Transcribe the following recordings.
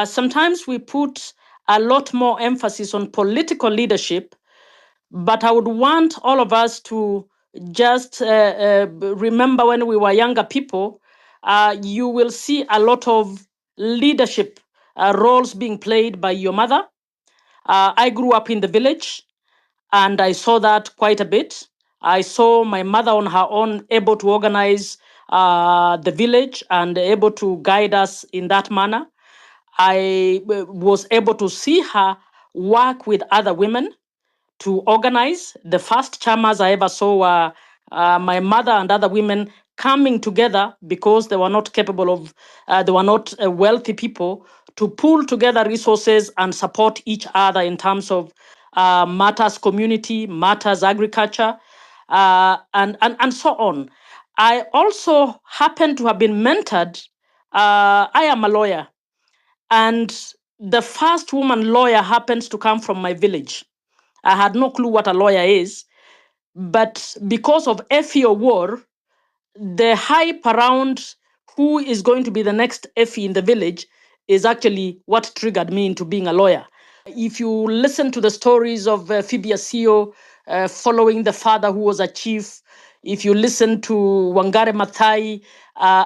Sometimes we put a lot more emphasis on political leadership, but I would want all of us to just remember when we were younger people, you will see a lot of leadership roles being played by your mother. I grew up in the village, and I saw that quite a bit. I saw my mother on her own able to organize the village and able to guide us in that manner. I was able to see her work with other women to organize. The first chamas I ever saw were my mother and other women coming together because they were not capable of, they were not wealthy people, to pool together resources and support each other in terms of matters community, matters agriculture, and so on. I also happen to have been mentored. I am a lawyer, and the first woman lawyer happens to come from my village. I had no clue what a lawyer is, but because of Effie War, the hype around who is going to be the next Effie in the village is actually what triggered me into being a lawyer. If you listen to the stories of Phoebe Asio following the father who was a chief, if you listen to Wangare Maathai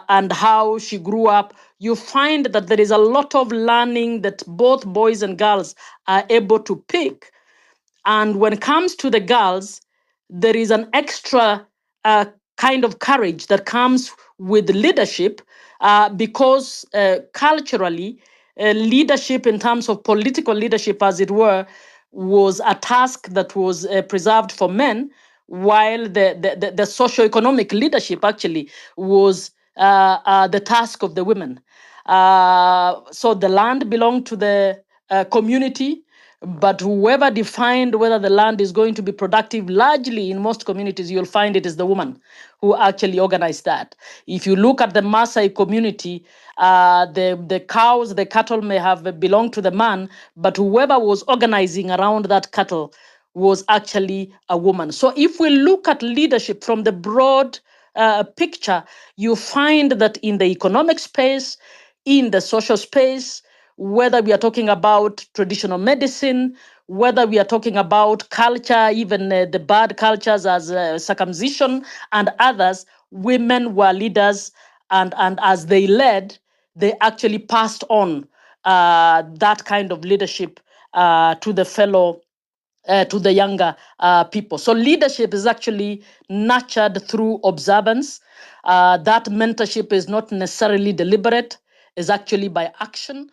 and how she grew up, you find that there is a lot of learning that both boys and girls are able to pick. And when it comes to the girls, there is an extra kind of courage that comes with leadership because culturally, leadership in terms of political leadership, as it were, was a task that was preserved for men, while the socio-economic leadership actually was the task of the women. So the land belonged to the community, but whoever defined whether the land is going to be productive, largely in most communities, you'll find it is the woman who actually organized that. If you look at the Maasai community, the cows, the cattle may have belonged to the man, but whoever was organizing around that cattle was actually a woman. So if we look at leadership from the broad picture, you find that in the economic space, in the social space, whether we are talking about traditional medicine, whether we are talking about culture, even the bad cultures as circumcision and others, women were leaders, and as they led, they actually passed on that kind of leadership to the fellow to the younger people. So leadership is actually nurtured through observance. That mentorship is not necessarily deliberate, is actually by action.